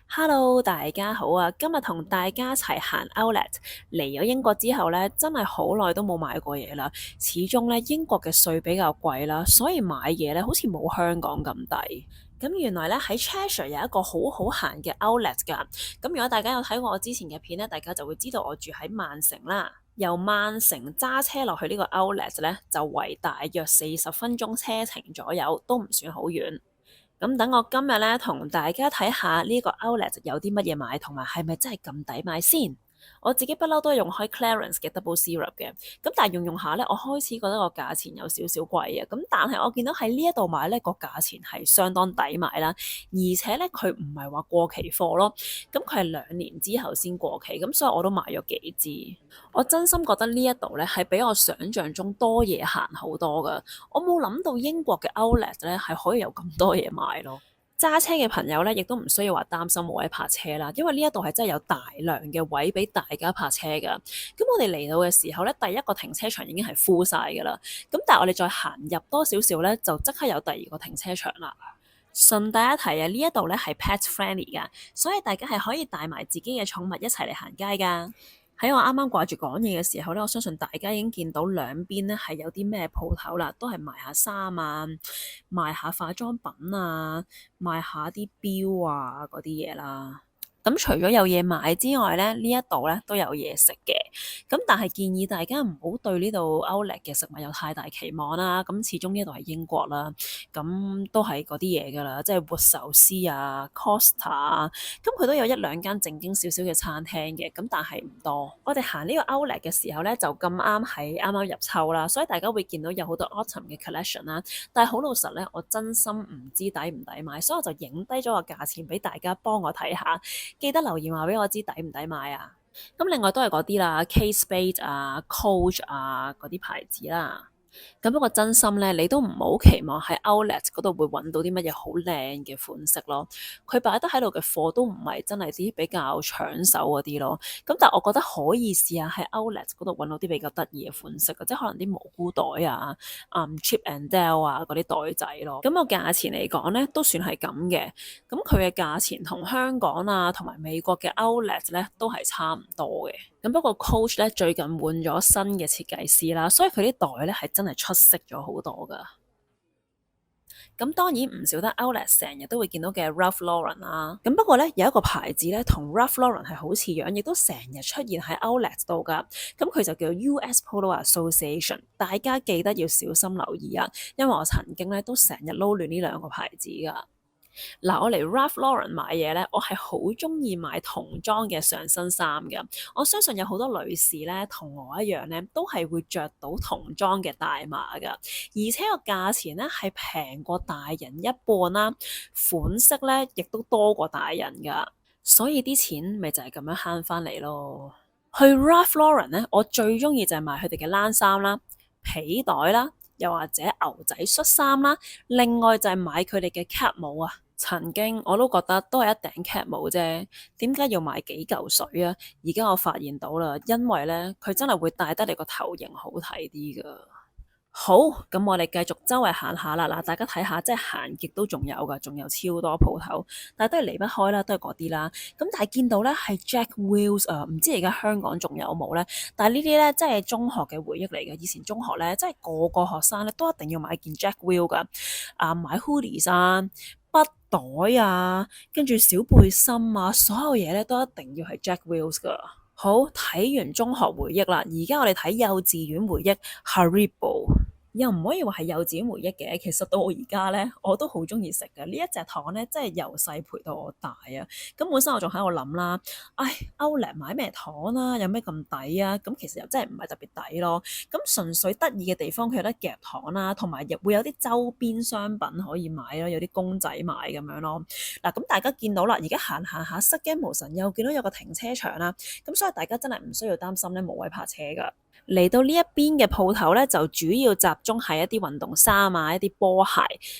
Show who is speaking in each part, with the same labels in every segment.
Speaker 1: Hello，大家好啊！今日同大家一齊行 Outlet。嚟咗英國之後咧，真係好耐都冇買過嘢啦。始終咧英國嘅稅比較貴啦，所以買嘢咧好似冇香港咁抵。咁原來咧喺 Cheshire 有一個好好行嘅 Outlet 㗎。咁如果大家有睇過我之前嘅片咧，大家就會知道我住喺曼城啦。由曼城揸車落去呢個 Outlet 咧，就為大約40分鐘車程左右，都唔算好遠。咁等我今日咧同大家睇下呢個 Outlet 有啲乜嘢買，同埋係咪真係咁抵買先。我自己不嬲都係用開 Clarence 嘅 Double Syrup 嘅，咁但係用下咧，我開始覺得個價錢有少少貴啊。咁但係我見到喺呢一度買咧個價錢係相當抵買啦，而且咧佢唔係話過期貨咯，咁佢係2年之後先過期，咁所以我都買咗幾支。我真心覺得呢一度咧係比我想象中多嘢行好多噶，我冇諗到英國嘅 Outlet 咧係可以有咁多嘢買咯。揸車嘅朋友咧，亦都唔需要話擔心冇位泊車啦，因為呢一度係真係有大量嘅位俾大家泊車㗎。咁我哋嚟到嘅時候咧，第一個停車場已經係 full 晒㗎啦。咁但係我哋再行入多少少咧，就即刻有第二個停車場啦。順帶一提啊，呢一度咧係 pet friendly 㗎，所以大家係可以帶埋自己嘅寵物一齊嚟行街㗎。喺我啱啱掛住講嘢嘅時候咧，我相信大家已經見到兩邊咧係有啲咩鋪頭啦，都係賣下衫啊，賣下化妝品啊，賣下啲錶啊嗰啲嘢啦。咁除咗有嘢買之外咧，呢一度咧都有嘢食嘅。咁但係建議大家唔好對呢度 Outlet 嘅食物有太大期望啦。咁始終呢度係英國啦，咁都係嗰啲嘢㗎啦，即係活壽司啊、Costa 啊，咁佢都有一兩間正經少少嘅餐廳嘅，咁但係唔多。我哋行呢個 Outlet 嘅時候咧，就咁啱喺啱啱入秋啦，所以大家會見到有好多 Autumn 嘅 collection 啦。但係好老實咧，我真心唔知抵唔抵買，所以我就影低咗個價錢俾大家幫我睇下。記得留言話俾我知抵唔抵買啊！咁另外都係嗰啲啦，Kate Spade 啊、Coach 啊嗰啲牌子啦。咁不過真心咧，你都唔好期望喺 Outlet 嗰度會揾到啲乜嘢好靚嘅款式咯。佢擺得喺度嘅貨都唔係真係啲比較搶手嗰啲咯。咁但係我覺得可以試下喺 Outlet 嗰度揾到啲比較得意嘅款式嘅，即係可能啲蘑菇袋啊、Chip and Dale 啊嗰啲袋仔咯。咁個價錢嚟講咧，都算係咁嘅。咁佢嘅價錢同香港啊同埋美國嘅 Outlet 咧都係差唔多嘅。咁不過 Coach 咧最近換咗新嘅設計師啦，所以佢啲袋咧係真係出色咗好多噶。咁當然唔少得 Outlet 成日都會見到嘅 Ralph Lauren 啦。咁不過咧有一個牌子咧同 Ralph Lauren 係好似樣，亦都成日出現喺 Outlet 度噶。咁佢就叫 US Polo Association，大家記得要小心留意啊，因為我曾經咧都成日撈亂呢兩個牌子噶。嗱，我嚟 Ralph Lauren 買嘢咧，我係好中意買童裝嘅上身衫嘅。我相信有好多女士咧，同我一樣咧，都係會着到童裝嘅大碼噶，而且個價錢咧係平過大人一半啦，款式咧亦都多過大人噶，所以啲錢咪就係咁樣慳翻嚟咯。去 Ralph Lauren 咧，我最中意就係買佢哋嘅冷衫啦、皮袋啦，又或者牛仔恤衫啦，另外就係買佢哋嘅 cap 帽啊。曾經我都覺得都係一頂 cap 帽啫，點解要買幾嚿水啊？而家我發現到啦，因為咧佢真係會戴得你個頭型好睇啲噶。好，咁我哋繼續周圍行下啦。嗱，大家睇下，即係行極都仲有噶，仲有超多鋪頭，但係都係離不開啦，都係嗰啲啦。咁但係見到咧係 Jack Wills 啊，唔知而家香港仲有冇咧？但係呢啲咧，即係中學嘅回憶嚟嘅。以前中學咧，即係個個學生咧都一定要買件 Jack Will 噶，買 hoodies 啊、筆袋啊，跟住小背心啊，所有嘢咧都一定要係 Jack Wills 噶。好，睇完中學回憶啦，而家我哋睇幼稚園回憶 Haribo。又唔可以話係幼稚園回憶嘅，其實到我而家咧，我都好中意食嘅呢一隻糖咧，真係由細陪到我大啊！咁本身我仲喺度諗啦，唉，Outlet 買咩糖啊？有咩咁抵啊？咁其實又真係唔係特別抵咯。咁純粹得意嘅地方，佢有得夾糖啦，同埋亦會有啲周邊商品可以買咯，有啲公仔買咁樣咯。嗱，咁大家見到啦，而家行行下失驚無神，又見到有個停車場啦。咁所以大家真係唔需要擔心咧冇位泊車噶。嚟到呢一邊嘅鋪頭咧，就主要集中係一啲運動衫啊，一啲波鞋，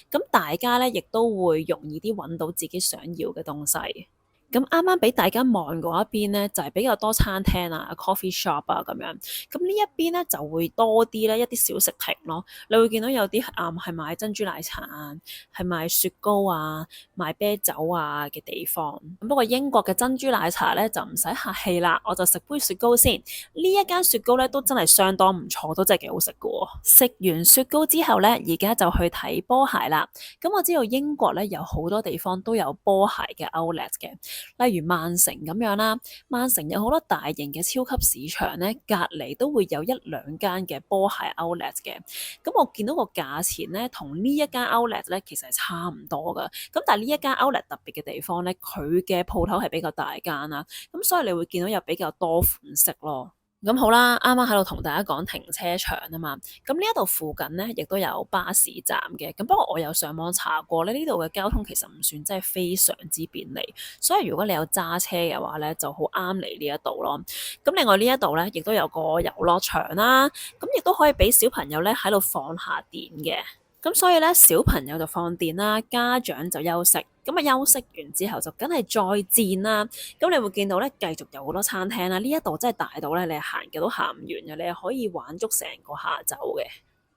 Speaker 1: 咁大家咧亦都會容易啲揾到自己想要嘅東西。咁咁啱啱俾大家望嗰一邊咧，就係比較多餐廳啊、coffee shop 啊咁樣。咁呢一邊咧就會多啲咧一啲小食亭咯。你會見到有啲係賣珍珠奶茶啊，係賣雪糕啊、賣啤酒啊嘅地方。不過英國嘅珍珠奶茶咧就唔使客氣啦，我就食杯雪糕先。呢一間雪糕咧都真係相當唔錯，都真係幾好食㗎喎。食完雪糕之後咧，而家就去睇波鞋啦。咁我知道英國咧有好多地方都有波鞋嘅 outlet 嘅。例如曼城咁樣啦，曼城有好多大型嘅超級市場咧，隔離都會有一兩間嘅波鞋 outlet 嘅。咁我見到個價錢咧，同呢一間 outlet 咧其實係差唔多噶。咁但係呢一間 outlet 特別嘅地方咧，佢嘅鋪頭係比較大間啦，咁所以你會見到有比較多款式咯。咁好啦，啱啱喺度同大家講停車場啊嘛，咁呢一度附近咧亦都有巴士站嘅，咁不過我有上網查過咧，呢度嘅交通其實唔算真係非常之便利，所以如果你有揸車嘅話咧，就好啱嚟呢一度咯。咁另外呢一度咧，亦都有個遊樂場啦，咁亦都可以俾小朋友咧喺度放下電嘅。咁所以咧，小朋友就放電啦，家長就休息。咁啊，休息完之後就梗係再戰啦。咁你會見到咧，繼續有好多餐廳啦。呢一度真係大到咧，你行嘅都行唔完嘅，你係可以玩足成個下晝嘅。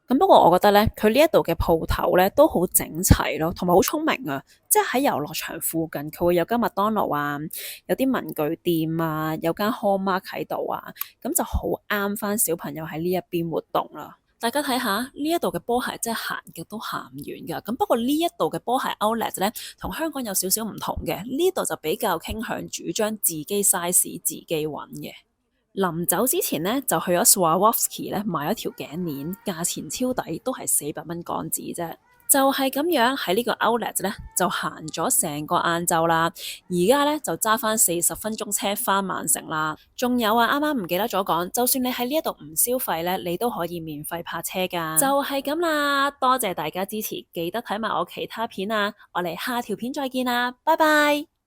Speaker 1: 咁不過我覺得咧，佢呢一度嘅鋪頭咧都好整齊咯，同埋好聰明啊！即係喺遊樂場附近，佢會有間麥當勞啊，有啲文具店啊，有間 Hallmark 喺度啊，咁就好啱翻小朋友喺呢一邊活動啦。大家睇下呢一度嘅波鞋真係行極都行唔完噶。咁不過呢一度嘅波鞋 outlet 咧，同香港有少少唔同嘅，呢度就比較傾向主張自己 size 自己揾嘅。臨走之前咧，就去咗 Swarovski 咧買咗條頸鏈，價錢超抵，都係400蚊港紙啫。就係咁樣喺呢個 outlet 咧，就行咗成個晏晝啦。而家咧就揸翻40分鐘車翻曼城啦。仲有啊，啱啱唔記得咗講，就算你喺呢一度唔消費咧，你都可以免費泊車噶。就係咁啦，多謝大家支持，記得睇埋我其他片啊。我哋下條片再見啦，拜拜。